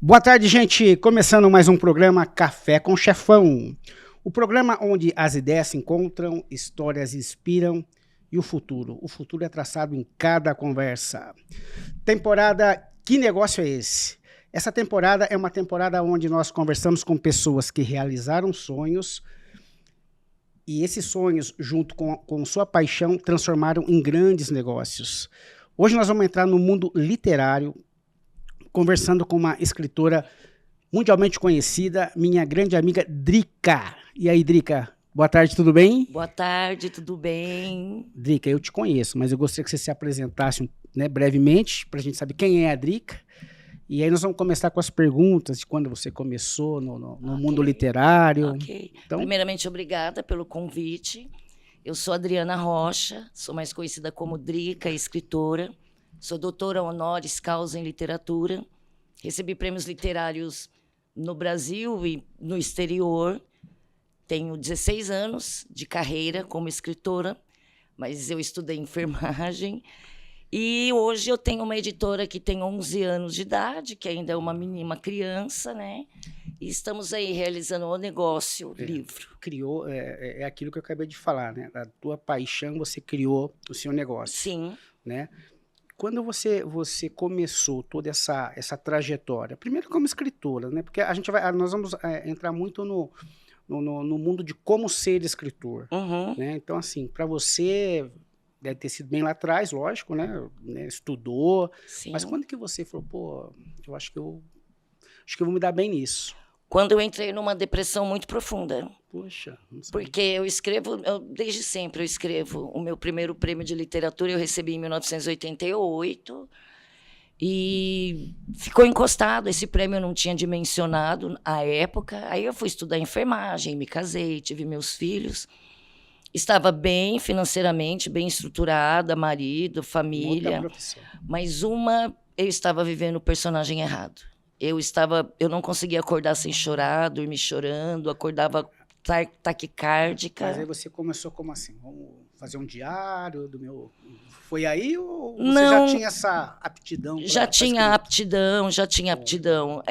Boa tarde, gente. Começando mais um programa Café com Chefão. O programa onde as ideias se encontram, histórias inspiram e o futuro. O futuro é traçado em cada conversa. Temporada Que Negócio é Esse? Essa temporada é uma temporada onde nós conversamos com pessoas que realizaram sonhos e esses sonhos, junto com sua paixão, transformaram em grandes negócios. Hoje nós vamos entrar no mundo literário, conversando com uma escritora mundialmente conhecida, minha grande amiga Drica. E aí, Drica, boa tarde, tudo bem? Boa tarde, tudo bem? Drica, eu te conheço, mas eu gostaria que você se apresentasse brevemente, para a gente saber quem é a Drica. E aí nós vamos começar com as perguntas de quando você começou no mundo literário. Ok. Então, Primeiramente, obrigada pelo convite. Eu sou Adriana Rocha, sou mais conhecida como Drica, escritora. Sou doutora honoris causa em literatura. Recebi prêmios literários no Brasil e no exterior. Tenho 16 anos de carreira como escritora, mas eu estudei enfermagem. E hoje eu tenho uma editora que tem 11 anos de idade, que ainda é uma menina, uma criança, né? E estamos aí realizando o negócio, livro. Criou, é aquilo que eu acabei de falar, né? A tua paixão, você criou o seu negócio. Sim. Né? Quando você começou toda essa trajetória, primeiro como escritora, né? Porque nós vamos entrar muito no mundo de como ser escritor. Uhum. Né? Então, assim, para você, deve ter sido bem lá atrás, lógico, né? Estudou. Sim. Mas quando que você falou, pô, eu acho que eu vou me dar bem nisso? Quando eu entrei numa depressão muito profunda. Poxa, não sei. Porque eu escrevo, desde sempre eu escrevo. O meu primeiro prêmio de literatura eu recebi em 1988 e ficou encostado. Esse prêmio eu não tinha dimensionado à época. Aí eu fui estudar enfermagem, me casei, tive meus filhos. Estava bem financeiramente, bem estruturada, marido, família. Muita profissão. Mas eu estava vivendo o personagem errado. Eu não conseguia acordar sem chorar, dormir chorando, acordava taquicárdica. Mas aí você começou como assim? Vamos fazer um diário do meu... Foi aí ou você Não, já tinha essa aptidão? Já tinha aptidão.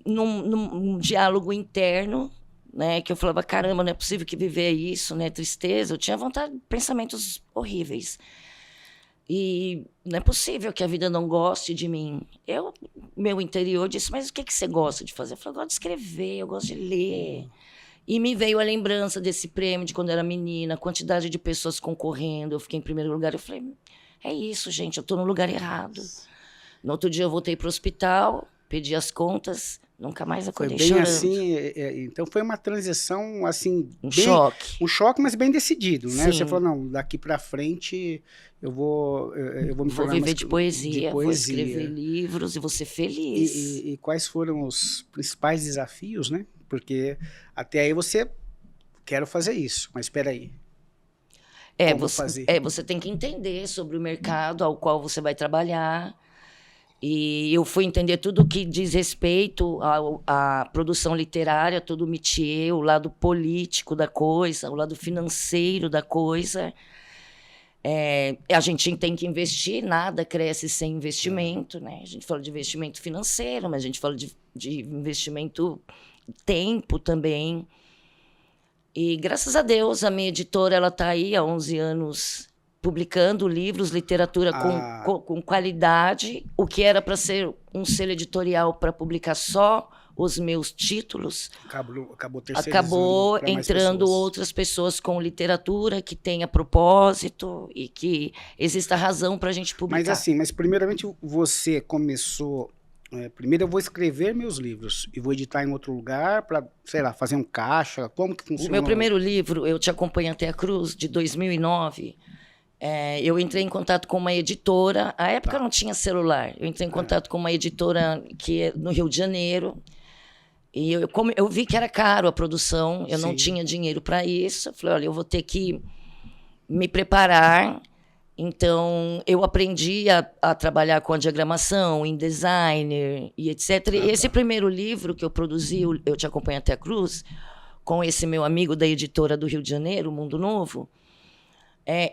Num diálogo interno, né, que eu falava, caramba, não é possível que viver isso, né, tristeza. Eu tinha vontade, pensamentos horríveis. E não é possível que a vida não goste de mim. Meu interior disse, mas o que você gosta de fazer? Eu falei, eu gosto de escrever, eu gosto de ler. E me veio a lembrança desse prêmio de quando eu era menina, a quantidade de pessoas concorrendo. Eu fiquei em primeiro lugar. Eu falei, é isso, gente, eu estou no lugar errado. No outro dia eu voltei para o hospital, pedi as contas, nunca mais acordei chorando. Foi bem assim, então foi uma transição assim... choque. Um choque, mas bem decidido, né? Sim. Você falou, não, daqui para frente eu vou me Vou viver de poesia, vou escrever livros e vou ser feliz. E quais foram os principais desafios, né? Porque até aí você, quero fazer isso, mas espera aí. Você tem que entender sobre o mercado ao qual você vai trabalhar. E eu fui entender tudo que diz respeito à produção literária, todo o métier, o lado político da coisa, o lado financeiro da coisa. A gente tem que investir, nada cresce sem investimento, né? A gente fala de investimento financeiro, mas a gente fala de investimento tempo também. E, graças a Deus, a minha editora está aí há 11 anos publicando livros, literatura com qualidade. O que era para ser um selo editorial para publicar só os meus títulos, acabou entrando outras pessoas com literatura que tenha propósito e que exista razão para a gente publicar. Mas primeiramente você começou... primeiro eu vou escrever meus livros e vou editar em outro lugar para, sei lá, fazer um caixa. Como que funciona? O meu primeiro livro, Eu Te Acompanho Até a Cruz, de 2009... eu entrei em contato com uma editora. À época eu não tinha celular. Eu entrei em contato com uma editora que é no Rio de Janeiro. E eu vi que era caro a produção. Eu não tinha dinheiro para isso. Eu falei, olha, eu vou ter que me preparar. Então, eu aprendi a trabalhar com a diagramação, em designer e etc. E esse primeiro livro que eu produzi, Eu Te Acompanho Até a Cruz, com esse meu amigo da editora do Rio de Janeiro, Mundo Novo,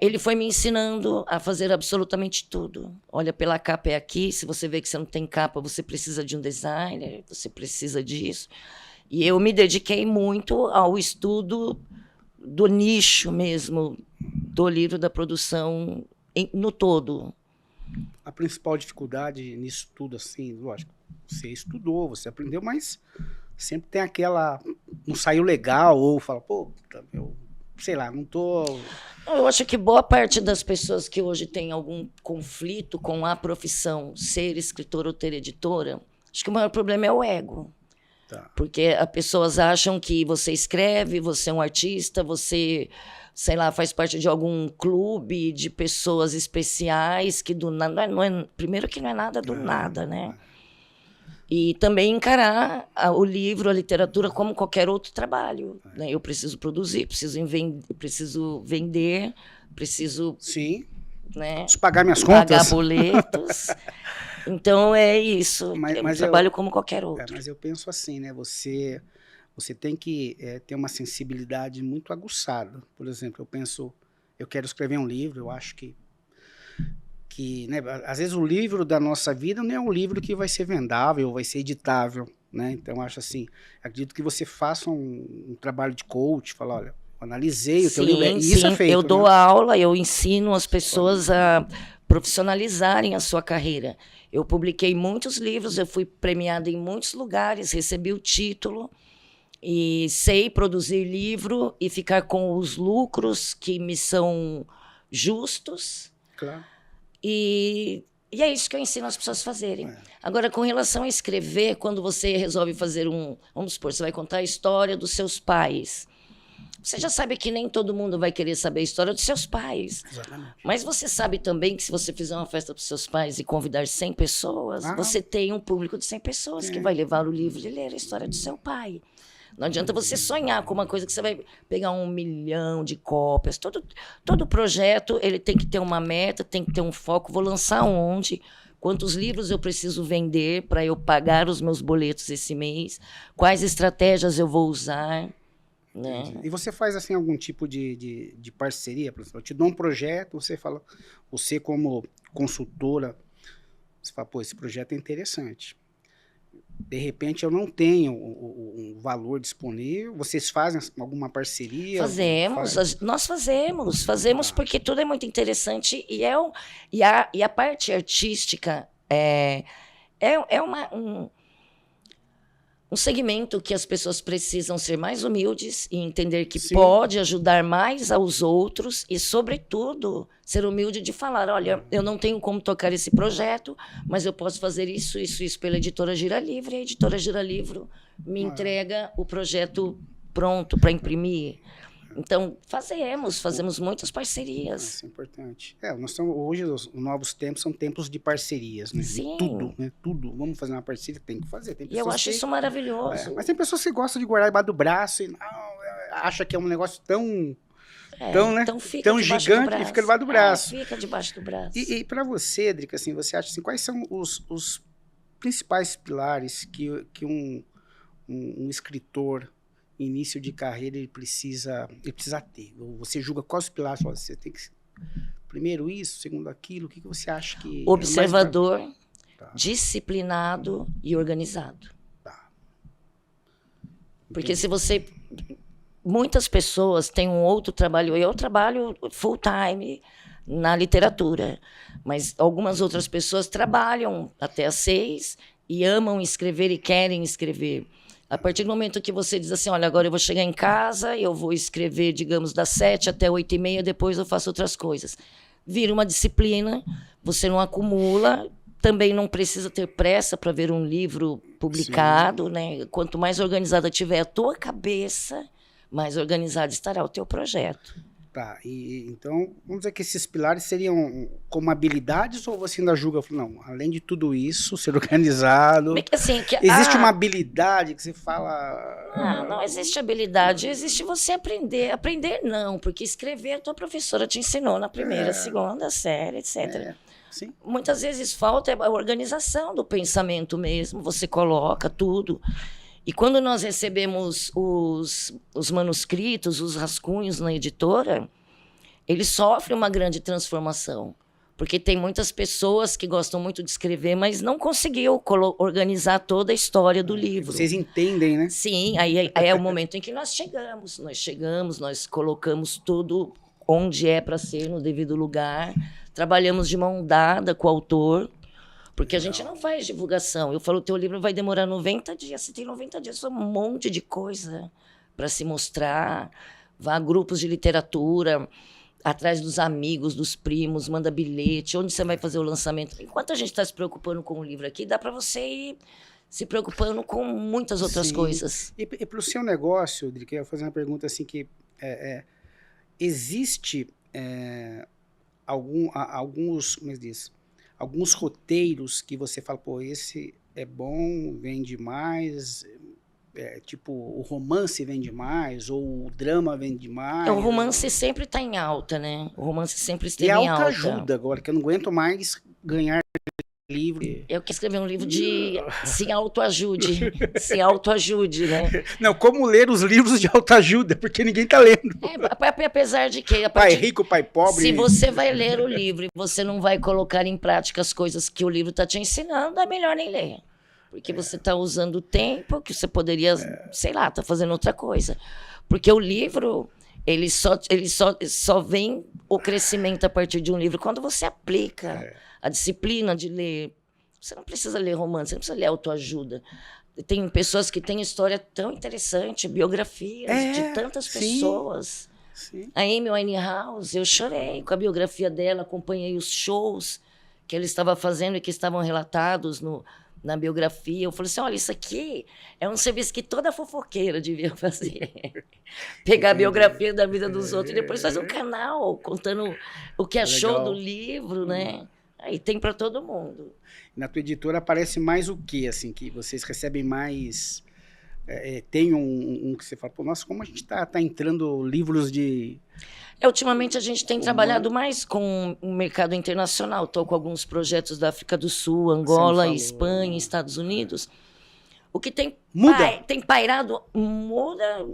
Ele foi me ensinando a fazer absolutamente tudo. Olha, pela capa é aqui, se você vê que você não tem capa, você precisa de um designer, você precisa disso. E eu me dediquei muito ao estudo do nicho mesmo, do livro, da produção no todo. A principal dificuldade nisso tudo, assim, lógico, você estudou, você aprendeu, mas sempre tem aquela... Não saiu legal, ou fala, pô, eu sei lá, não tô... Eu acho que boa parte das pessoas que hoje têm algum conflito com a profissão, ser escritora ou ter editora, acho que o maior problema é o ego. Tá. Porque as pessoas acham que você escreve, você é um artista, você, sei lá, faz parte de algum clube de pessoas especiais que do nada... primeiro que não é nada do nada, né? E também encarar o livro, a literatura, como qualquer outro trabalho. Né? Eu preciso produzir, preciso vender, preciso... Sim. Né? Preciso pagar minhas contas. Pagar boletos. Então, é isso. Mas eu trabalho como qualquer outro. Mas eu penso assim, né? Você tem que ter uma sensibilidade muito aguçada. Por exemplo, eu quero escrever um livro, eu acho que né, às vezes o livro da nossa vida não é um livro que vai ser vendável, vai ser editável, né? Então, acho assim, acredito que você faça um trabalho de coach, fala, olha, analisei o teu livro, e isso é feito. Eu dou aula, eu ensino as pessoas a profissionalizarem a sua carreira. Eu publiquei muitos livros, eu fui premiada em muitos lugares, recebi o título, e sei produzir livro e ficar com os lucros que me são justos. Claro. E é isso que eu ensino as pessoas a fazerem. Agora, com relação a escrever, quando você resolve fazer vamos supor, você vai contar a história dos seus pais. Você já sabe que nem todo mundo vai querer saber a história dos seus pais. Exatamente. Mas você sabe também que se você fizer uma festa para os seus pais e convidar 100 pessoas, você tem um público de 100 pessoas que vai levar o livro e ler a história do seu pai. Não adianta você sonhar com uma coisa que você vai pegar 1 milhão de cópias. Todo projeto ele tem que ter uma meta, tem que ter um foco. Vou lançar onde? Quantos livros eu preciso vender para eu pagar os meus boletos esse mês? Quais estratégias eu vou usar? Né? E você faz assim algum tipo de parceria? Por exemplo, eu te dou um projeto, você fala, você como consultora, você fala, pô, esse projeto é interessante. De repente eu não tenho um valor disponível, vocês fazem alguma parceria? Nós fazemos porque tudo é muito interessante e a parte artística é um segmento que as pessoas precisam ser mais humildes e entender que pode ajudar mais aos outros e, sobretudo, ser humilde de falar, olha, eu não tenho como tocar esse projeto, mas eu posso fazer isso pela editora Gira Livre, e a editora Gira Livro me entrega o projeto pronto para imprimir. Então, fazemos muitas parcerias. Isso é importante. Hoje, os novos tempos são tempos de parcerias, né? Sim. Tudo, né? Tudo. Vamos fazer uma parceria, tem que fazer. E eu acho isso maravilhoso. Mas tem pessoas que gostam de guardar debaixo do braço e acha que é um negócio tão gigante e fica debaixo do braço. Fica debaixo do braço. E para você, Drica, assim, você acha assim, quais são os principais pilares que um escritor início de carreira ele precisa ter? Você julga quais pilares? Você tem que primeiro isso, segundo aquilo. O que você acha que observador, disciplinado e organizado. Tá. Porque se você muitas pessoas têm um outro trabalho. Eu trabalho full time na literatura, mas algumas outras pessoas trabalham até às 6 e amam escrever e querem escrever. A partir do momento que você diz assim, olha, agora eu vou chegar em casa, eu vou escrever, digamos, das 7 até 8h30, depois eu faço outras coisas. Vira uma disciplina, você não acumula, também não precisa ter pressa para ver um livro publicado, né? Quanto mais organizada tiver a tua cabeça, mais organizado estará o teu projeto. Tá, então, vamos dizer que esses pilares seriam como habilidades ou você ainda julga, não, além de tudo isso, ser organizado, assim, existe uma habilidade que você fala... Não existe habilidade, existe você aprender. Aprender não, porque escrever a tua professora te ensinou na primeira, segunda série, etc. Sim. Muitas vezes falta a organização do pensamento mesmo, você coloca tudo. E quando nós recebemos os manuscritos, os rascunhos na editora, ele sofre uma grande transformação. Porque tem muitas pessoas que gostam muito de escrever, mas não conseguiu organizar toda a história do livro. Vocês entendem, né? Sim, aí é o momento em que nós chegamos. Nós colocamos tudo onde é para ser, no devido lugar. Trabalhamos de mão dada com o autor, porque a gente não faz divulgação. Eu falo, o teu livro vai demorar 90 dias. Você tem 90 dias, um monte de coisa para se mostrar. Vá a grupos de literatura, atrás dos amigos, dos primos, manda bilhete, onde você vai fazer o lançamento. Enquanto a gente está se preocupando com o livro aqui, dá para você ir se preocupando com muitas outras coisas. E para o seu negócio, Drica, eu ia fazer uma pergunta assim que existe alguns, como é que diz? Alguns roteiros que você fala, pô, esse é bom, vende mais, tipo, o romance vende mais, ou o drama vende mais. O romance sempre está em alta, né? O romance sempre esteve em alta. E autoajuda agora, que eu não aguento mais ganhar livro. Eu quero escrever um livro de se autoajude, se autoajude, né? Não, como ler os livros de autoajuda, porque ninguém está lendo. Apesar de que... Pai rico, pai pobre. Se você vai ler o livro e você não vai colocar em prática as coisas que o livro está te ensinando, é melhor nem ler. Porque você está usando o tempo que você poderia, sei lá, tá fazendo outra coisa. Porque o livro, ele só vem o crescimento a partir de um livro quando você aplica a disciplina de ler. Você não precisa ler romance, você não precisa ler autoajuda. Tem pessoas que têm história tão interessante, biografias de tantas pessoas. Sim. A Amy Winehouse, eu chorei com a biografia dela, acompanhei os shows que ela estava fazendo e que estavam relatados na biografia. Eu falei assim, olha, isso aqui é um serviço que toda fofoqueira devia fazer. Pegar a biografia da vida dos outros e depois fazer um canal contando o que achou do livro, né? Aí tem para todo mundo. Na tua editora aparece mais o quê, assim, que vocês recebem mais... tem um que você fala, pô, nossa, como a gente tá entrando livros de... Ultimamente a gente tem trabalhado mais com o mercado internacional. Estou com alguns projetos da África do Sul, Angola, Espanha, Estados Unidos. O que tem pairado, muda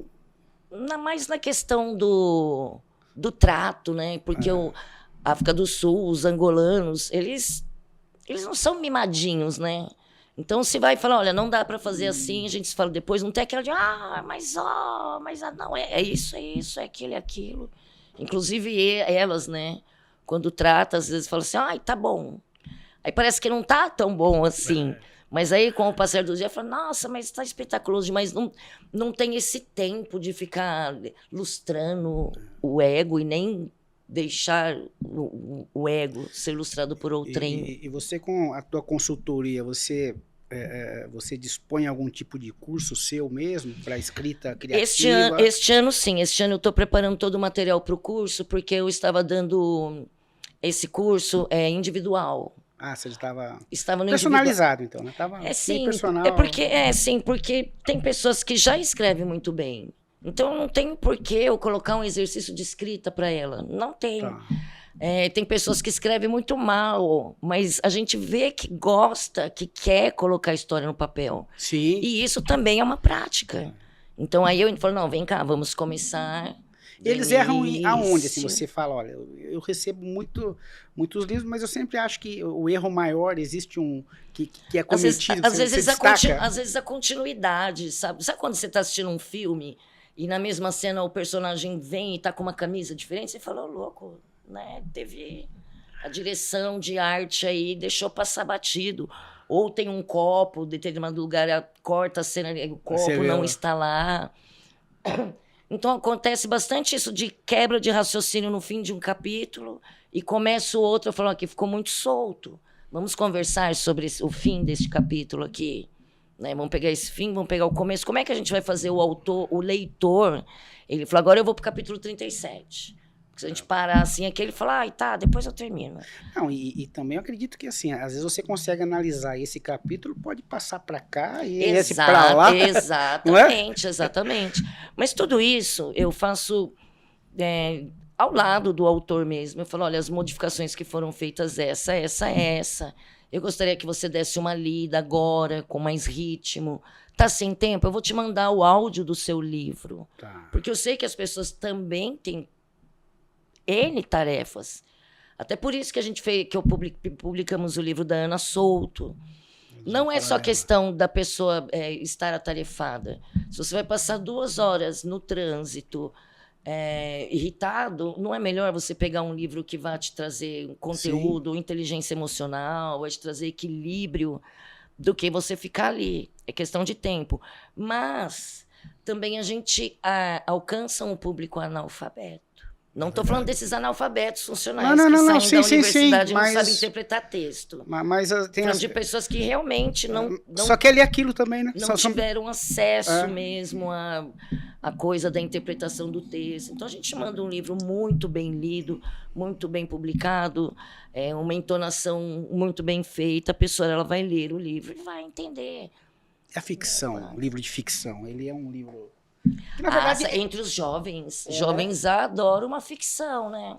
mais na questão do trato, né? Porque a África do Sul, os angolanos, eles não são mimadinhos, né? Então, se vai falar, olha, não dá para fazer assim, a gente se fala depois, não tem aquela de, não, é isso, é aquilo, é aquilo. Inclusive elas, né, quando trata, às vezes falam assim, ai, tá bom. Aí parece que não tá tão bom assim. Mas aí, com o passar do dia, fala, nossa, mas tá espetaculoso demais. Não tem esse tempo de ficar lustrando o ego e nem deixar o ego ser ilustrado por outrem. E você, com a tua consultoria, você dispõe algum tipo de curso seu mesmo para escrita criativa? Este ano, sim. Este ano eu estou preparando todo o material para o curso, porque eu estava dando esse curso individual. Ah, você estava no personalizado, então, né? Tava sim, personal. Porque tem pessoas que já escrevem muito bem. Então, não tem porquê eu colocar um exercício de escrita para ela. Não tem. Tá. Tem pessoas que escrevem muito mal, mas a gente vê que gosta, que quer colocar a história no papel. Sim. E isso também é uma prática. Então, aí eu falo, não, vem cá, vamos começar. Eles erram aonde? Assim, você fala, olha, eu recebo muitos livros, mas eu sempre acho que o erro maior existe um que é cometido. Às vezes a continuidade, sabe? Sabe quando você está assistindo um filme e na mesma cena o personagem vem e está com uma camisa diferente? Você fala, louco, né? Teve a direção de arte aí, deixou passar batido. Ou tem um copo, de determinado lugar, corta a cena, o copo não está lá. Então, acontece bastante isso de quebra de raciocínio no fim de um capítulo e começa o outro, eu falo, aqui ficou muito solto. Vamos conversar sobre o fim deste capítulo aqui. Né? Vamos pegar esse fim, vamos pegar o começo. Como é que a gente vai fazer o leitor? Ele falou, agora eu vou para o capítulo 37. Se a gente parar assim aqui, ele fala, tá, depois eu termino. Não, e também eu acredito que, assim, às vezes você consegue analisar esse capítulo, pode passar para cá e esse para lá. Exatamente. Mas tudo isso eu faço ao lado do autor mesmo. Eu falo, olha, as modificações que foram feitas, essa. Eu gostaria que você desse uma lida agora, com mais ritmo. Tá sem tempo? Eu vou te mandar o áudio do seu livro. Tá. Porque eu sei que as pessoas também têm N tarefas. Até por isso que a gente fez, publicamos o livro da Ana Souto. Não é só questão da pessoa estar atarefada. Se você vai passar 2 horas no trânsito, irritado, não é melhor você pegar um livro que vai te trazer um conteúdo, inteligência emocional, vai te trazer equilíbrio, do que você ficar ali. É questão de tempo. Mas também a gente alcança um público analfabeto. Não estou falando desses analfabetos funcionais que saem da universidade e não sabem interpretar texto. Mas tem falando de pessoas que realmente não só quer ler aquilo também, né? Não tiveram acesso mesmo à coisa da interpretação do texto. Então, a gente manda um livro muito bem lido, muito bem publicado, uma entonação muito bem feita. A pessoa ela vai ler o livro e vai entender. É a ficção, livro de ficção. Ele é um livro... Na verdade, entre os jovens adoram uma ficção, né?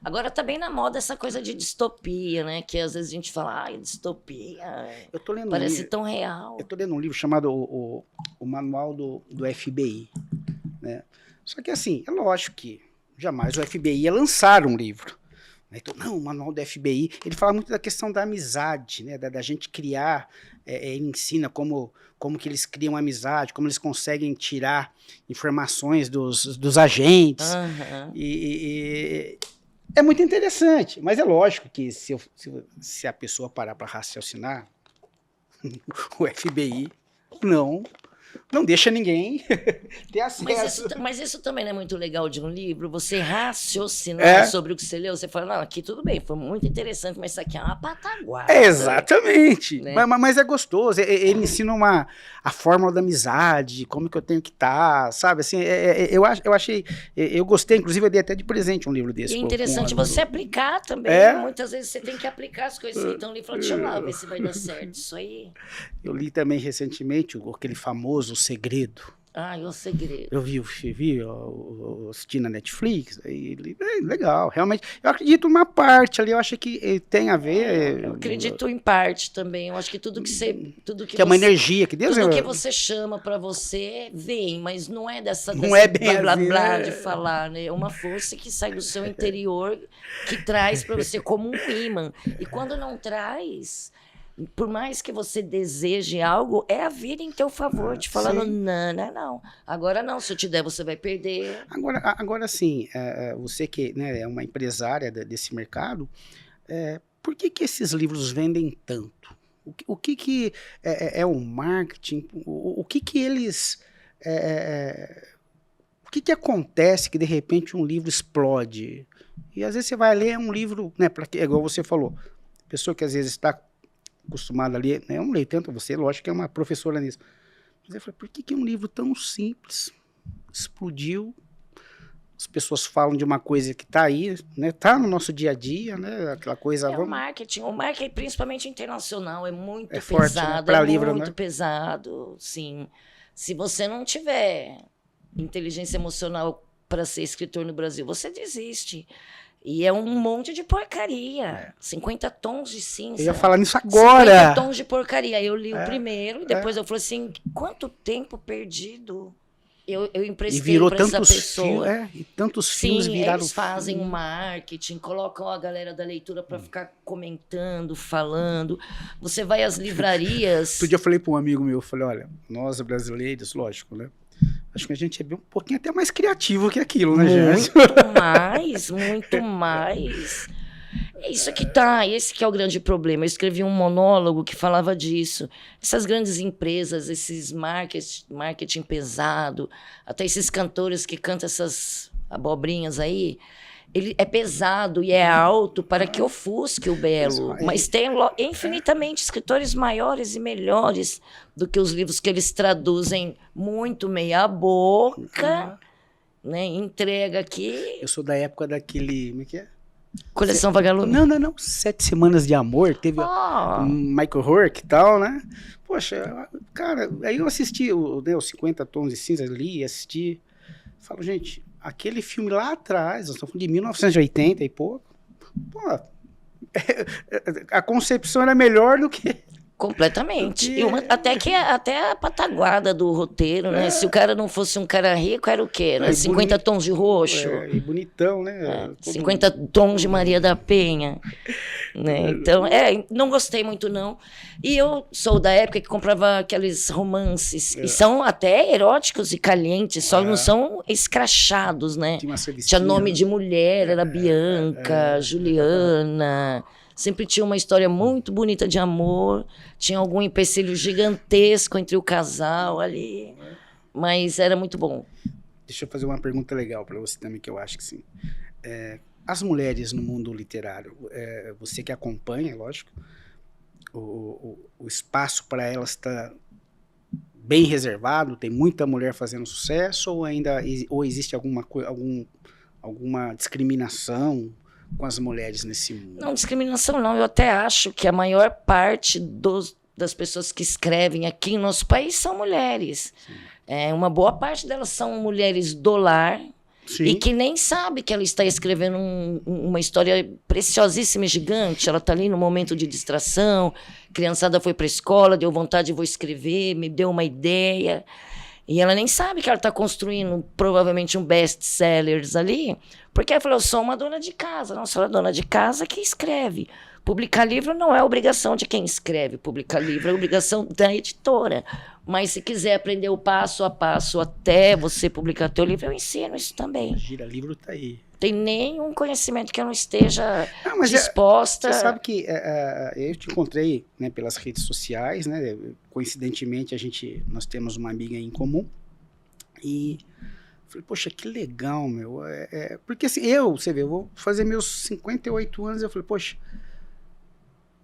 Agora tá bem na moda essa coisa de distopia, né? Que às vezes a gente fala, distopia, eu tô lendo parece tão real. Eu tô lendo um livro chamado o Manual do FBI, né? Só que assim, é lógico que jamais o FBI ia lançar um livro. Então, não, o Manual do FBI, ele fala muito da questão da amizade, né? Da gente criar, ele ensina como que eles criam amizade, como eles conseguem tirar informações dos agentes. Uhum. E é muito interessante, mas é lógico que se a pessoa parar para raciocinar, o FBI não deixa ninguém ter acesso. Mas isso também não é muito legal de um livro, você raciocinar sobre o que você leu, você fala, não, aqui tudo bem, foi muito interessante, mas isso aqui é uma pataguada. Exatamente, né? mas é gostoso, ele ensina a fórmula da amizade, como que eu tenho que estar, sabe, assim, eu gostei, inclusive eu dei até de presente um livro desse. E é interessante você aplicar também, muitas vezes você tem que aplicar as coisas, então o livro fala, deixa eu lá, ver se vai dar certo isso aí. Eu li também recentemente aquele famoso O Segredo. O Segredo. Eu assisti na Netflix, legal, realmente. Eu acredito uma parte ali, eu acho que tem a ver. Eu acredito em parte também. Eu acho que tudo que é uma energia que Deus tudo que você chama para você vem, mas não é dessa blá blá de falar, né? É uma força que sai do seu interior que traz para você como um ímã. E quando não traz, por mais que você deseje algo, é a vida em teu favor, te falando, não. Agora não, se eu te der, você vai perder. Agora sim, você que, né, é uma empresária desse mercado, por que esses livros vendem tanto? O que é o marketing? O que eles... o que acontece que, de repente, um livro explode? E, às vezes, você vai ler um livro, né, igual você falou, pessoa que, às vezes, está acostumada a ler, né? Eu não leio tanto, você, lógico que é uma professora nisso. Mas eu falei, por que um livro tão simples explodiu? As pessoas falam de uma coisa que está aí, né? Está no nosso dia a dia, né? Aquela coisa... O marketing, principalmente internacional, é muito pesado, forte, né? Pra livro, muito né? pesado, sim. Se você não tiver inteligência emocional para ser escritor no Brasil, você desiste. E é um monte de porcaria. 50 tons de cinza. Eu ia falar nisso agora. 50 tons de porcaria. Eu li o primeiro e depois eu falei assim, quanto tempo perdido eu emprestei para essa pessoa. E tantos filmes viraram... Eles fazem um marketing, colocam a galera da leitura para ficar comentando, falando. Você vai às livrarias... Outro dia eu falei para um amigo meu, eu falei, olha, nós brasileiros, lógico, né? Acho que a gente é um pouquinho até mais criativo que aquilo, né, gente? Muito mais. É isso que esse que é o grande problema. Eu escrevi um monólogo que falava disso. Essas grandes empresas, esses marketing pesado, até esses cantores que cantam essas abobrinhas aí, ele é pesado e é alto para que ofusque o belo. Mas tem infinitamente escritores maiores e melhores do que os livros que eles traduzem muito meia boca, né? Entrega aqui. Eu sou da época daquele... Como é que é? Coleção Vagalume. Não. 7 Semanas de Amor. Teve o Michael Rourke e tal, né? Poxa, cara, aí eu assisti os 50 Tons de Cinza, li, assisti. Falo, gente... Aquele filme lá atrás, nós estamos falando de 1980 e pouco, pô, a concepção era melhor do que Completamente. Até a pataguada do roteiro, né? Se o cara não fosse um cara rico, era o quê? Era 50 tons de roxo. E bonitão, né? 50 tons de Maria da Penha. Né? Então, não gostei muito, não. E eu sou da época que comprava aqueles romances. E são até eróticos e calientes, só não são escrachados, né? Tinha nome de mulher, era Bianca, Juliana... Sempre tinha uma história muito bonita de amor, tinha algum empecilho gigantesco entre o casal ali, mas era muito bom. Deixa eu fazer uma pergunta legal para você também, que eu acho que sim. As mulheres no mundo literário, você que acompanha, lógico, o espaço para elas está bem reservado? Tem muita mulher fazendo sucesso ou existe alguma discriminação com as mulheres nesse mundo? Não, discriminação não. Eu até acho que a maior parte das pessoas que escrevem aqui no nosso país são mulheres. Uma boa parte delas são mulheres do lar. Sim. E que nem sabe que ela está escrevendo uma história preciosíssima e gigante. Ela está ali no momento de distração, criançada foi para a escola, deu vontade, vou escrever, me deu uma ideia. E ela nem sabe que ela está construindo provavelmente um best-sellers ali, porque ela falou, eu sou uma dona de casa. Não, sou a dona de casa que escreve. Publicar livro não é obrigação de quem escreve. Publicar livro é obrigação da editora. Mas se quiser aprender o passo a passo até você publicar teu livro, eu ensino isso também. Gira livro tá aí. Tem nenhum conhecimento que eu não esteja disposta... Você sabe que eu te encontrei, né, pelas redes sociais, né? Coincidentemente, nós temos uma amiga em comum. E falei, poxa, que legal, meu. Porque assim, você vê, eu vou fazer meus 58 anos, eu falei, poxa,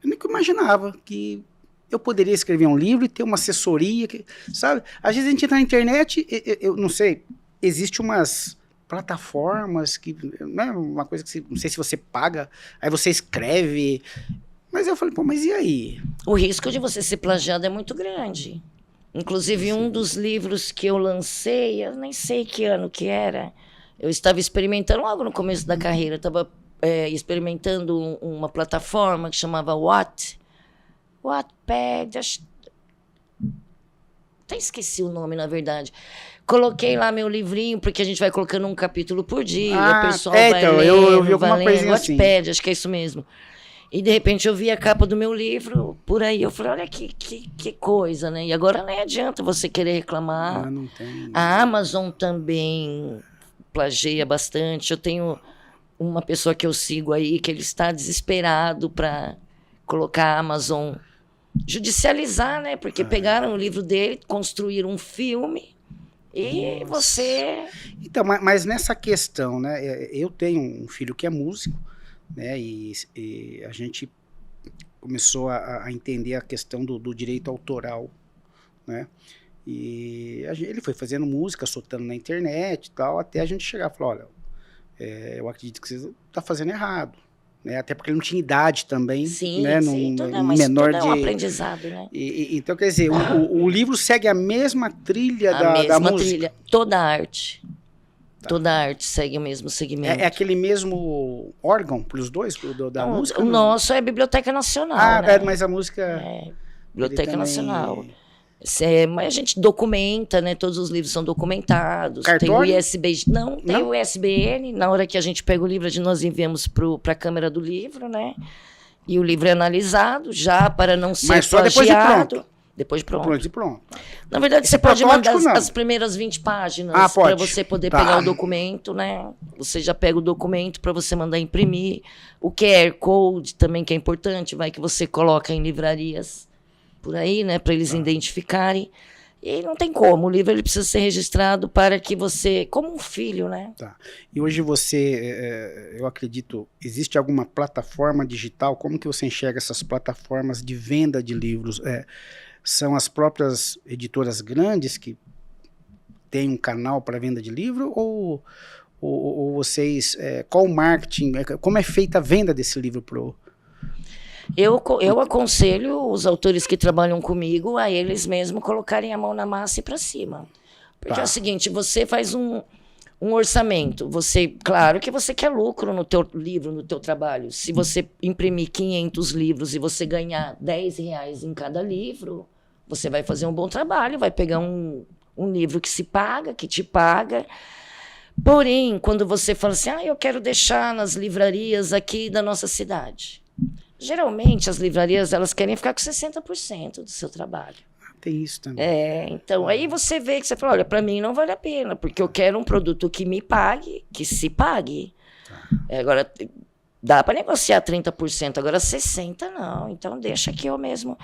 eu nunca imaginava que eu poderia escrever um livro e ter uma assessoria, sabe? Às vezes a gente entra na internet, eu não sei, existe umas plataformas que, né, uma coisa que não sei se você paga, aí você escreve, mas eu falei, pô, mas e aí? O risco de você ser plagiado é muito grande. Inclusive, um dos livros que eu lancei, eu nem sei que ano que era, eu estava experimentando logo no começo da carreira, eu estava experimentando uma plataforma que chamava Wattpad, até esqueci o nome, na verdade. Coloquei lá meu livrinho, porque a gente vai colocando um capítulo por dia, o pessoal vai então, lendo, eu vi alguma coisinha Wattpad, assim. acho que é isso mesmo. E, de repente, eu vi a capa do meu livro por aí. Eu falei, olha que coisa, né? E agora nem adianta você querer reclamar. Não tem. A Amazon também plageia bastante. Eu tenho uma pessoa que eu sigo aí que ele está desesperado para colocar a Amazon judicializar, né? Porque pegaram o livro dele, construíram um filme e você... Então, mas nessa questão, né? Eu tenho um filho que é músico, né? E a gente começou a entender a questão do direito autoral, né? E ele foi fazendo música, soltando na internet e tal, até a gente chegar e falar, olha, eu acredito que você está fazendo errado. Né? Até porque ele não tinha idade também. Sim, né? Mas menor tudo é um aprendizado, né? Então, quer dizer, o livro segue a mesma trilha da música? Trilha. Toda a arte. Tá. Toda a arte segue o mesmo segmento. É aquele mesmo órgão para os dois, da música? O nosso é a Biblioteca Nacional, né? Mas a música... Biblioteca Nacional. Mas a gente documenta, né? Todos os livros são documentados. Cartório? Tem o ISBN. Não, tem o ISBN. Na hora que a gente pega o livro, nós enviamos para a Câmara do Livro, né? E o livro é analisado já para não ser só plagiado. Depois de pronto. Depois de pronto. Na verdade, você pode mandar as primeiras 20 páginas para você poder pegar o documento, né? Você já pega o documento para você mandar imprimir. O QR Code também, que é importante, que você coloca em livrarias por aí, né, para eles identificarem. E não tem como, o livro ele precisa ser registrado para que você, como um filho, né? Tá. E hoje eu acredito, existe alguma plataforma digital? Como que você enxerga essas plataformas de venda de livros? São as próprias editoras grandes que têm um canal para venda de livro? Ou vocês, qual o marketing, como é feita a venda desse livro pro... Eu aconselho os autores que trabalham comigo a eles mesmos colocarem a mão na massa e para cima. Porque é o seguinte, você faz um orçamento. Claro que você quer lucro no teu livro, no teu trabalho. Se você imprimir 500 livros e você ganhar R$10 em cada livro, você vai fazer um bom trabalho, vai pegar um livro que te paga. Porém, quando você fala assim, eu quero deixar nas livrarias aqui da nossa cidade. Geralmente, as livrarias, elas querem ficar com 60% do seu trabalho. Tem isso também. Então, aí você vê que você fala, olha, para mim não vale a pena, porque eu quero um produto que me pague, que se pague. Agora, dá para negociar 30%, agora 60% não, então deixa que eu mesmo.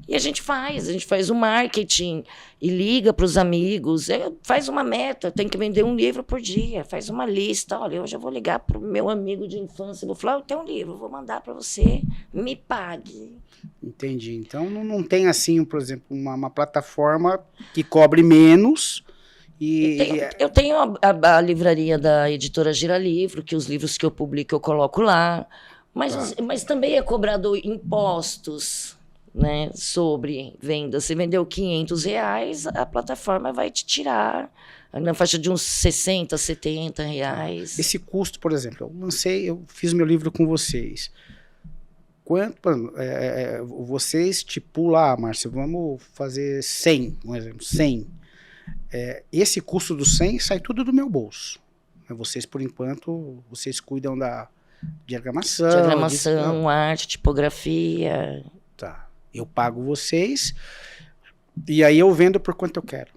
E a gente faz o marketing e liga para os amigos, faz uma meta, tem que vender um livro por dia, faz uma lista, olha, hoje eu vou ligar para o meu amigo de infância, vou falar, eu tenho um livro, vou mandar para você, me pague. Entendi, então não tem assim, por exemplo, uma plataforma que cobre menos. Eu tenho a livraria da editora Gira Livro, que os livros que eu publico eu coloco lá, mas também é cobrado impostos, né, sobre venda. Você vendeu R$500, a plataforma vai te tirar na faixa de uns R$60, R$70. Esse custo, por exemplo, eu fiz meu livro com vocês. Você estipula, Márcio, vamos fazer 100, um exemplo, 100. Esse custo do 100 sai tudo do meu bolso. Vocês, por enquanto, vocês cuidam de diagramação. Diagramação, arte, tipografia. Tá. Eu pago vocês e aí eu vendo por quanto eu quero.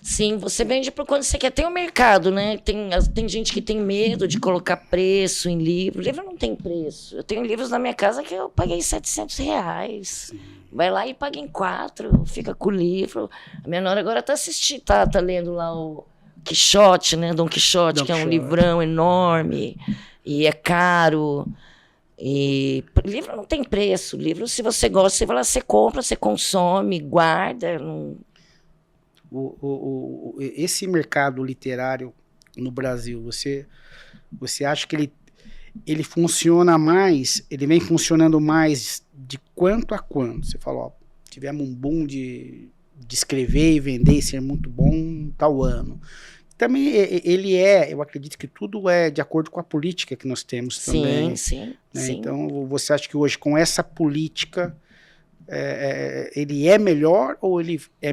Sim, você vende por quanto você quer. Tem o mercado, né? Tem gente que tem medo de colocar preço em livro. Livro não tem preço. Eu tenho livros na minha casa que eu paguei R$700. Sim. Vai lá e paga em 4, fica com o livro. A minha nora agora tá lendo lá o Quixote, né? Dom Quixote, que é um livrão enorme e é caro. E livro não tem preço. Livro, se você gosta, você vai lá, você compra, você consome, guarda. Não... Esse mercado literário no Brasil, você acha que ele funciona mais, ele vem funcionando mais de quanto a quanto? Você fala, tivemos um boom de escrever e vender e ser muito bom tal ano. Também eu acredito que tudo é de acordo com a política que nós temos também. Sim. Então, você acha que hoje, com essa política, ele é melhor ou ele é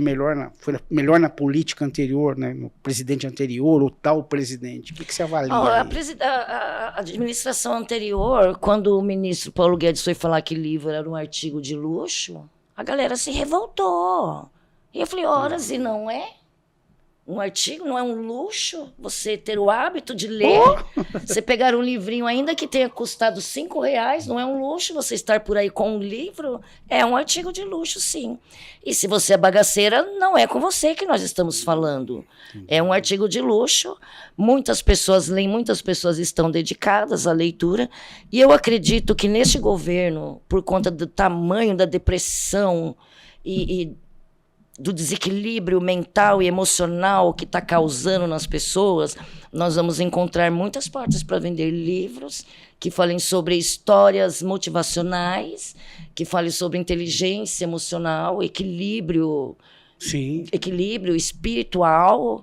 foi melhor na política anterior, né, no presidente anterior ou tal presidente? O que você avalia? A administração anterior, quando o ministro Paulo Guedes foi falar que livro era um artigo de luxo, a galera se revoltou. E eu falei, horas, e não é? Um artigo não é um luxo? Você ter o hábito de ler? Você pegar um livrinho, ainda que tenha custado R$5, não é um luxo você estar por aí com um livro? É um artigo de luxo, sim. E se você é bagaceira, não é com você que nós estamos falando. É um artigo de luxo. Muitas pessoas leem, muitas pessoas estão dedicadas à leitura. E eu acredito que neste governo, por conta do tamanho da depressão e do desequilíbrio mental e emocional que está causando nas pessoas, nós vamos encontrar muitas portas para vender livros que falem sobre histórias motivacionais, que falem sobre inteligência emocional, equilíbrio espiritual,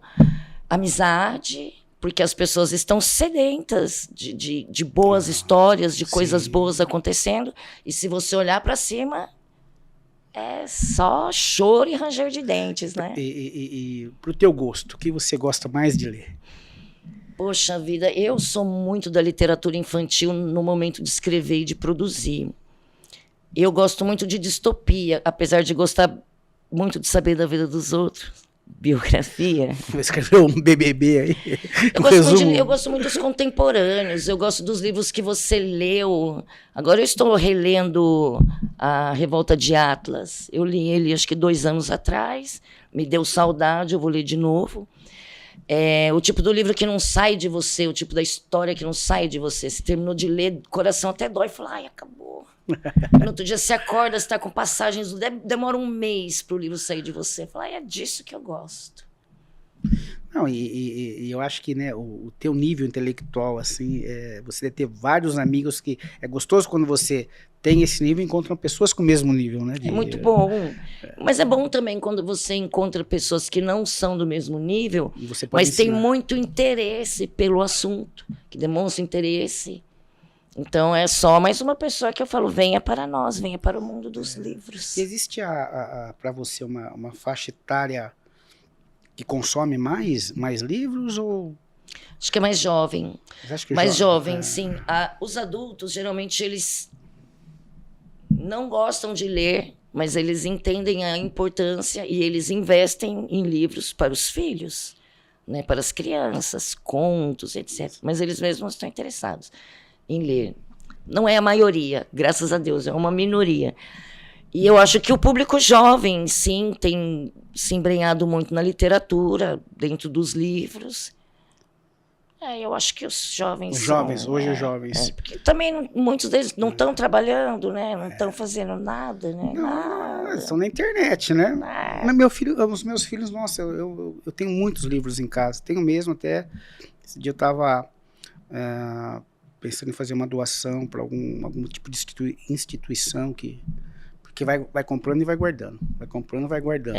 amizade, porque as pessoas estão sedentas de boas histórias, de coisas boas acontecendo, e se você olhar para cima, é só choro e ranger de dentes, né? E pro teu gosto, o que você gosta mais de ler? Poxa vida, eu sou muito da literatura infantil no momento de escrever e de produzir. Eu gosto muito de distopia, apesar de gostar muito de saber da vida dos outros. Biografia. Vou escrever um BBB aí. Eu gosto muito dos contemporâneos, eu gosto dos livros que você leu. Agora eu estou relendo A Revolta de Atlas. Eu li ele acho que 2 anos atrás, me deu saudade, eu vou ler de novo. É o tipo do livro que não sai de você, o tipo da história que não sai de você. Você terminou de ler, o coração até dói, fala, ai, acabou. No outro dia você acorda, você está com passagens, demora um mês para o livro sair de você. Fala, é disso que eu gosto. Não, e eu acho que, né, o teu nível intelectual, assim, você deve ter vários amigos que... É gostoso quando você tem esse nível e encontra pessoas com o mesmo nível, né? É muito bom. Mas é bom também quando você encontra pessoas que não são do mesmo nível, E você pode mas tem ensinar. muito interesse pelo assunto, que demonstra interesse. Então é só mais uma pessoa que eu falo, venha para nós, venha para o mundo dos livros. E existe para você uma faixa etária que consome mais livros ou... Acho que é mais jovem. Você acha que Mais jovem, é. sim. Os adultos, geralmente, eles não gostam de ler, mas eles entendem a importância e eles investem em livros para os filhos, né, para as crianças, contos, etc. Mas eles mesmos não estão interessados em ler. Não é a maioria, graças a Deus, é uma minoria. E eu acho que o público jovem, sim, tem se embrenhado muito na literatura, dentro dos livros. Eu acho que os jovens Os jovens, são, hoje os jovens. porque também muitos deles não estão trabalhando, né? Não estão fazendo nada, né? Não, eles estão na internet, né? Mas os meus filhos, nossa, eu tenho muitos livros em casa. Tenho mesmo até. Esse dia eu estava pensando em fazer uma doação para algum tipo de instituição porque vai comprando e vai guardando. Vai comprando e vai guardando.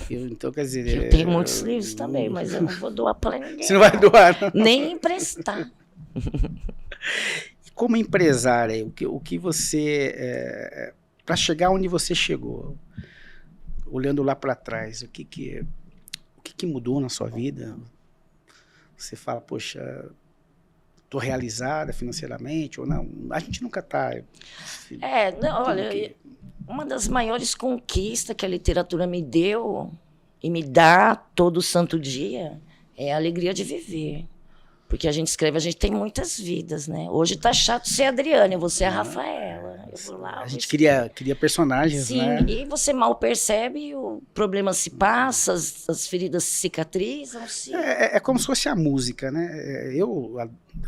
Então, quer dizer... Eu tenho muitos livros também, mas eu não vou doar para ninguém. Você não vai doar, não? Nem emprestar. E como empresária, o que você... para chegar onde você chegou, olhando lá para trás, o que mudou na sua vida? Você fala, poxa... Estou realizada financeiramente ou não? A gente nunca está... Olha, uma das maiores conquistas que a literatura me deu e me dá todo santo dia é a alegria de viver. Porque a gente escreve, a gente tem muitas vidas, né? Hoje tá chato ser a Adriana, você é a Rafaela. Eu vou lá, a gente cria personagens, sim, né? E você mal percebe, o problema se passa, as feridas se cicatrizam. É como se fosse a música, né? Eu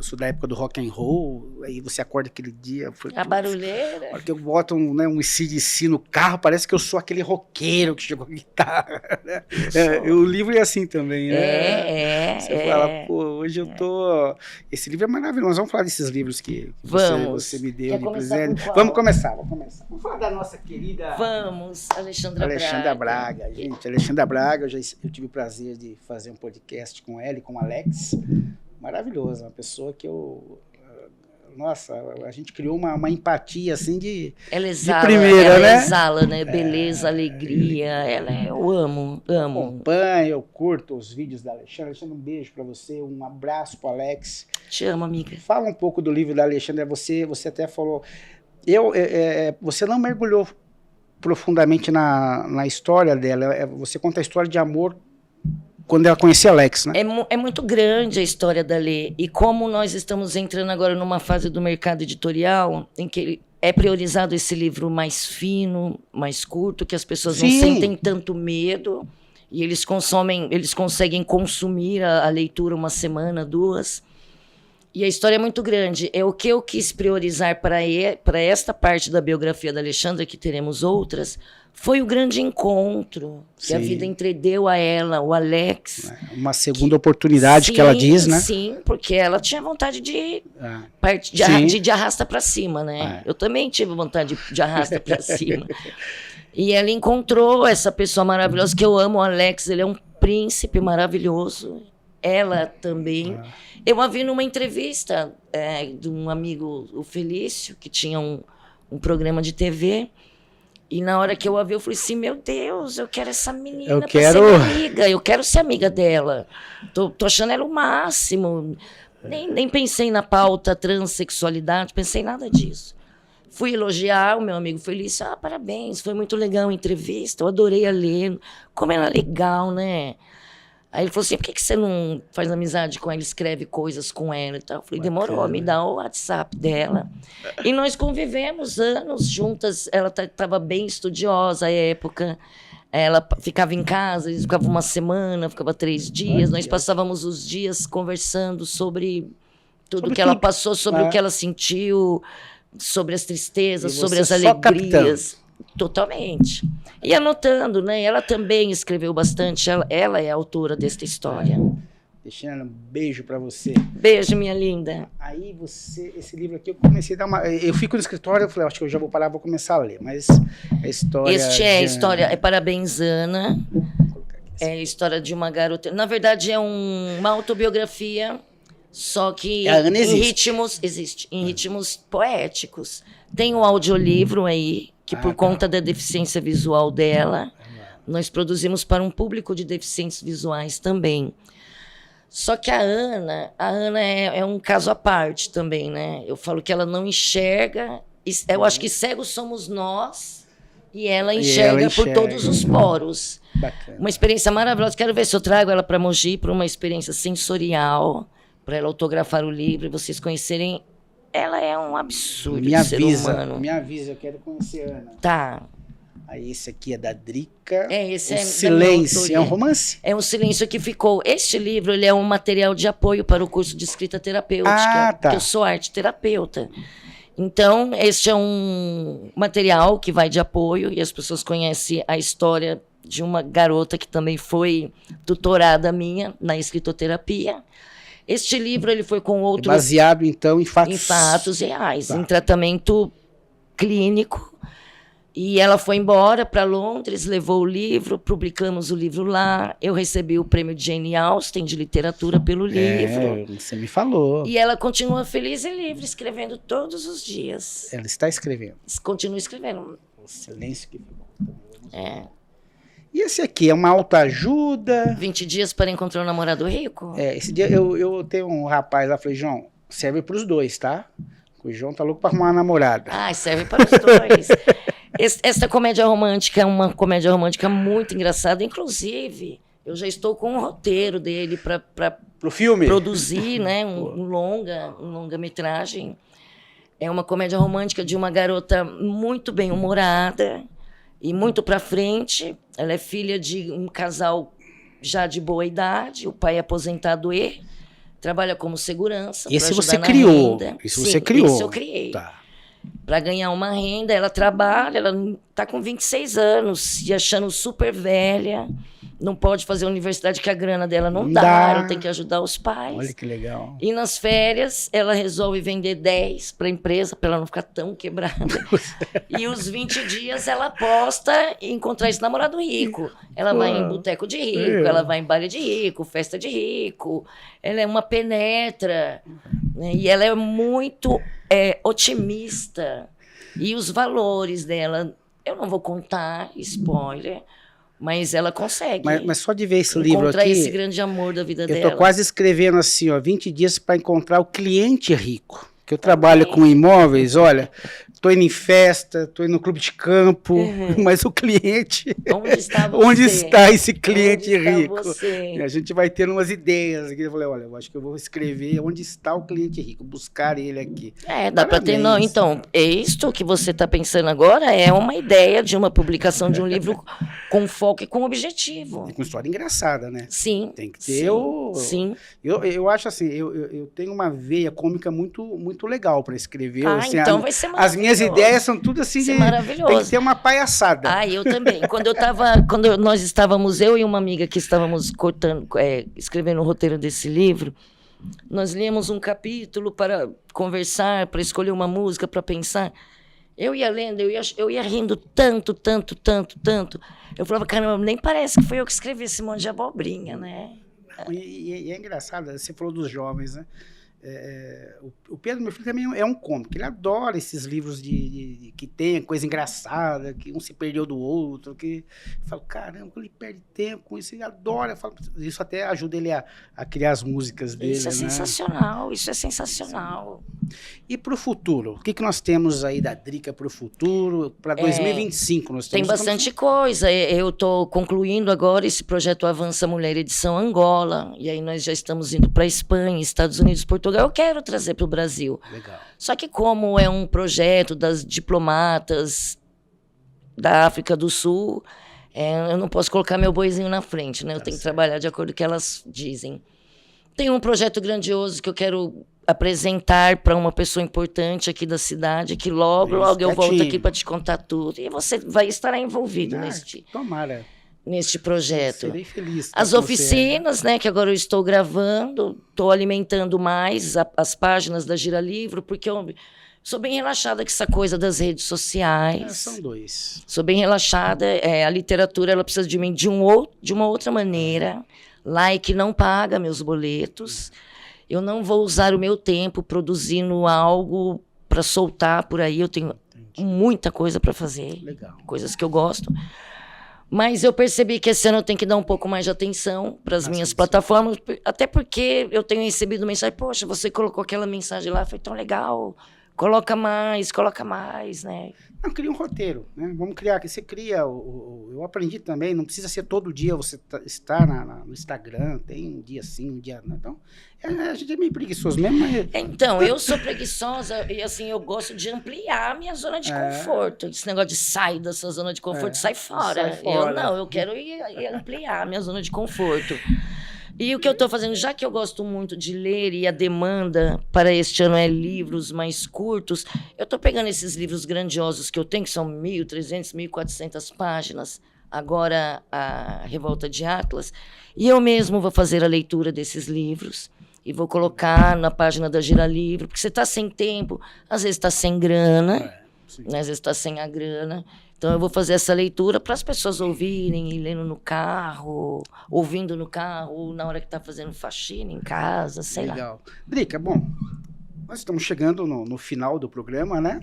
sou da época do rock and roll, aí você acorda aquele dia... A barulheira. A hora que eu boto um AC/DC no carro, parece que eu sou aquele roqueiro que chegou com a guitarra, né? O livro é assim também, né? Você fala, pô, hoje eu tô... Esse livro é maravilhoso. Nós vamos falar desses livros que você me deu de presente. Vamos começar. Vamos falar da nossa querida... Alexandra Braga. Gente, Alexandra Braga, eu tive o prazer de fazer um podcast com ela e com o Alex. Maravilhosa, uma pessoa que nossa, a gente criou uma empatia assim de primeira, ela né? exala, né? Beleza, alegria, eu amo. Acompanho, eu curto os vídeos da Alexandra. Alexandra, um beijo pra você, um abraço pro Alex. Te amo, amiga. Fala um pouco do livro da Alexandra, você até falou, você não mergulhou profundamente na história dela, você conta a história de amor quando ela conhecia Alex, né? É muito grande a história da Lê. E como nós estamos entrando agora numa fase do mercado editorial em que é priorizado esse livro mais fino, mais curto, que as pessoas não sentem tanto medo e eles conseguem consumir a leitura uma semana, 2. E a história é muito grande. O que eu quis priorizar para esta parte da biografia da Alexandra, que teremos outras, foi o grande encontro que a vida entregou a ela, o Alex. Uma segunda oportunidade que ela diz, né? Sim, porque ela tinha vontade de arrasta para cima, né? Eu também tive vontade de arrasta para cima. E ela encontrou essa pessoa maravilhosa que eu amo, o Alex, ele é um príncipe maravilhoso. Ela também. Eu a vi numa entrevista de um amigo, o Felício, que tinha um programa de TV. E na hora que eu a vi, eu falei assim, meu Deus, eu quero essa menina pra ser minha amiga. Eu quero ser amiga dela. Tô achando ela o máximo. Nem pensei na pauta transexualidade, pensei nada disso. Fui elogiar o meu amigo Felício. Parabéns, foi muito legal a entrevista. Eu adorei a ler. Como ela é legal, né? Aí ele falou assim, por que você não faz amizade com ela, escreve coisas com ela e tal? Eu falei, demorou, me dá o WhatsApp dela. E nós convivemos anos juntas, ela estava bem estudiosa à época, ela ficava em casa, eles ficavam uma semana, ficava 3 dias, nós passávamos os dias conversando sobre tudo que ela passou, sobre o que ela sentiu, sobre as tristezas, sobre as alegrias. Totalmente. E anotando, né? Ela também escreveu bastante, ela é a autora desta história. Cristiana, um beijo para você. Beijo, minha linda. Aí esse livro aqui, eu comecei a dar uma... Eu fico no escritório, eu falei, acho que eu já vou parar, vou começar a ler, mas a história... A história, é Parabéns, Ana. É a história de uma garota... Na verdade, é uma autobiografia, só que em ritmos poéticos. Tem um audiolivro aí, que por conta da deficiência visual dela, nós produzimos para um público de deficientes visuais também. Só que a Ana é um caso à parte também, né? Eu falo que ela não enxerga, eu acho que cegos somos nós, e ela enxerga por todos os poros. Bacana. Uma experiência maravilhosa. Quero ver se eu trago ela para Mogi para uma experiência sensorial, para ela autografar o livro e vocês conhecerem. Ela é um absurdo de ser humano. Me avisa, eu quero conhecer a Ana. Tá. Aí esse aqui é da Drica. Esse o é Silêncio. É um romance? É um silêncio que ficou. Este livro ele é um material de apoio para o curso de escrita terapêutica, porque eu sou arte terapeuta. Então, este é um material que vai de apoio e as pessoas conhecem a história de uma garota que também foi tutorada minha na escritoterapia. Este livro ele foi com outro... Baseado, então, em fatos... Em fatos reais, em tratamento clínico. E ela foi embora para Londres, levou o livro, publicamos o livro lá. Eu recebi o prêmio de Jane Austen de literatura pelo livro. Você me falou. E ela continua feliz e livre, escrevendo todos os dias. Ela está escrevendo. Continua escrevendo. O silêncio que ficou. E esse aqui é uma autoajuda. 20 dias para encontrar um namorado rico? Esse dia eu tenho um rapaz lá, falei, João, serve para os dois, tá? O João tá louco para arrumar uma namorada. Serve para os dois. Essa comédia romântica é uma comédia romântica muito engraçada. Inclusive, eu já estou com um roteiro dele para pro filme produzir, né, um longa-metragem. É uma comédia romântica de uma garota muito bem-humorada e muito para frente. Ela é filha de um casal já de boa idade. O pai é aposentado e trabalha como segurança. Esse você criou? Sim, você criou? Esse eu criei. Tá. Para ganhar uma renda, ela trabalha, ela está com 26 anos, se achando super velha, não pode fazer a universidade que a grana dela não dá, ela tem que ajudar os pais. Olha que legal. E nas férias, ela resolve vender 10 para a empresa, para ela não ficar tão quebrada. E os 20 dias ela aposta em encontrar esse namorado rico. Ela vai em boteco de rico, ela vai em baile de rico, festa de rico. Ela é uma penetra, né? E ela é muito otimista. E os valores dela, eu não vou contar, spoiler, mas ela consegue. Mas só de ver esse livro aqui... Encontrar esse grande amor da vida dela. Eu tô quase escrevendo assim, 20 dias para encontrar o cliente rico. Que eu trabalho com imóveis, olha, tô indo em festa, tô indo no clube de campo, mas o cliente... Onde está você? Onde está esse cliente rico? Você? E a gente vai tendo umas ideias aqui. Eu falei, olha, eu acho que eu vou escrever onde está o cliente rico, buscar ele aqui. Dá para ter... Não, então, isto que você está pensando agora é uma ideia de uma publicação de um livro com foco e com objetivo. E com história engraçada, né? Sim. Tem que ter Sim. Eu acho assim, eu tenho uma veia cômica muito legal para escrever. Assim, então vai ser maravilhoso. As minhas ideias são tudo assim de... maravilhoso. Tem que ter uma palhaçada. Eu também. Quando nós estávamos, eu e uma amiga que estávamos escrevendo o roteiro desse livro, nós líamos um capítulo para conversar, para escolher uma música, para pensar. Eu ia lendo, eu ia rindo tanto. Eu falava, caramba, nem parece que foi eu que escrevi esse monte de abobrinha, né? E é engraçado, você falou dos jovens, né? O Pedro, meu filho, também é um cômico. Ele adora esses livros que tem coisa engraçada, que um se perdeu do outro. Que eu falo, caramba, ele perde tempo com isso, ele adora. Isso até ajuda ele a criar as músicas dele. Isso é sensacional, isso é sensacional. E para o futuro? O que nós temos aí da Drica para o futuro? Para 2025 nós temos... Tem bastante coisa. Eu estou concluindo agora esse projeto Avança Mulher Edição Angola. E aí nós já estamos indo para a Espanha, Estados Unidos, Portugal. Eu quero trazer para o Brasil. Legal. Só que como é um projeto das diplomatas da África do Sul, eu não posso colocar meu boizinho na frente, né? Eu tenho que trabalhar de acordo com o que elas dizem. Tem um projeto grandioso que eu quero apresentar para uma pessoa É importante aqui da cidade, que logo eu quietinho. volto aqui para te contar tudo. E você estará envolvido Tomara. neste projeto. Serei feliz. As oficinas, né, que agora eu estou gravando, estou alimentando mais as páginas da Gira Livro, porque eu sou bem relaxada com essa coisa das redes sociais. São dois. Sou bem relaxada. A literatura, ela precisa de mim de uma outra maneira. Like não paga meus boletos. Eu não vou usar o meu tempo produzindo algo para soltar por aí. Eu tenho muita coisa para fazer. Legal. Coisas que eu gosto. Mas eu percebi que esse ano eu tenho que dar um pouco mais de atenção para as minhas plataformas, até porque eu tenho recebido mensagem, poxa, você colocou aquela mensagem lá, foi tão legal, coloca mais, né? Não, cria um roteiro, né? Vamos criar, que você cria, eu aprendi também, não precisa ser todo dia você estar no Instagram, tem um dia sim, um dia não. Então, a gente é meio preguiçoso mesmo, mas... Então, eu sou preguiçosa e assim, eu gosto de ampliar a minha zona de conforto. Esse negócio de sair da sua zona de conforto, sai fora. Eu quero ir ampliar a minha zona de conforto. E o que eu estou fazendo, já que eu gosto muito de ler e a demanda para este ano é livros mais curtos, eu estou pegando esses livros grandiosos que eu tenho, que são 1.300, 1.400 páginas, agora a Revolta de Atlas, e eu mesmo vou fazer a leitura desses livros e vou colocar na página da Gira Livro, porque você está sem tempo, às vezes está sem grana, às vezes está sem a grana. Então, eu vou fazer essa leitura para as pessoas ouvirem, e lendo no carro, ouvindo no carro, ou na hora que está fazendo faxina em casa, sei lá. Legal. Drica, bom, nós estamos chegando no final do programa, né?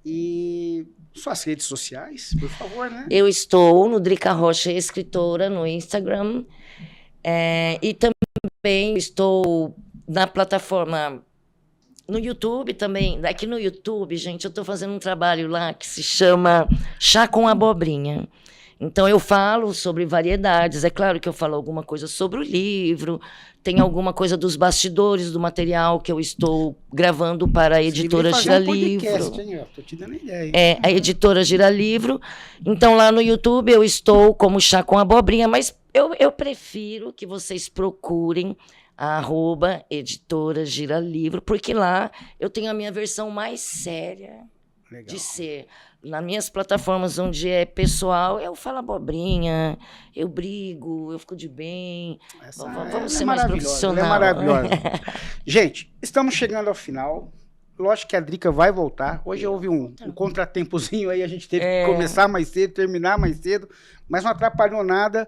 E suas redes sociais, por favor, né? Eu estou no Drica Rocha Escritora, no Instagram, e também estou na plataforma... No YouTube também. Aqui no YouTube, gente, eu estou fazendo um trabalho lá que se chama Chá com Abobrinha. Então, eu falo sobre variedades. É claro que eu falo alguma coisa sobre o livro, tem alguma coisa dos bastidores do material que eu estou gravando para a editora Gira Livro. Estou te dando ideia. A editora Gira Livro. Então, lá no YouTube, eu estou como Chá com Abobrinha, mas eu prefiro que vocês procurem a @editora Gira Livro, porque lá eu tenho a minha versão mais séria de ser. Nas minhas plataformas onde é pessoal, eu falo abobrinha, eu brigo, eu fico de bem. Vamos ser mais profissional. É maravilhosa. Gente, estamos chegando ao final. Lógico que a Drica vai voltar. Hoje houve um contratempozinho aí, a gente teve que começar mais cedo, terminar mais cedo, mas não atrapalhou nada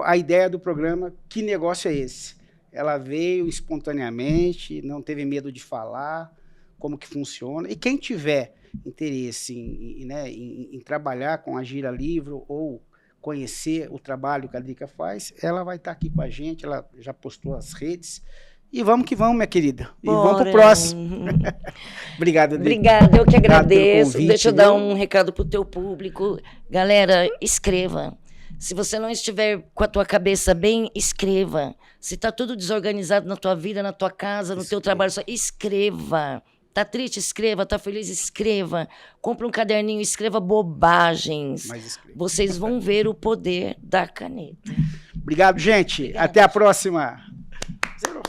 a ideia do programa. Que negócio é esse? Ela veio espontaneamente, não teve medo de falar como que funciona. E quem tiver interesse em trabalhar com a Gira Livro ou conhecer o trabalho que a Drica faz, ela vai estar aqui com a gente, ela já postou as redes. E vamos que vamos, minha querida. E vamos pro próximo. Obrigado, Drica. Obrigada, eu que agradeço. Convite, deixa eu dar um recado pro teu público. Galera, escreva. Se você não estiver com a tua cabeça bem, escreva. Se está tudo desorganizado na tua vida, na tua casa, no teu trabalho, só escreva. Tá triste? Escreva. Tá feliz? Escreva. Compre um caderninho, escreva bobagens. Vocês vão ver o poder da caneta. Obrigado, gente. Até a próxima. Zero.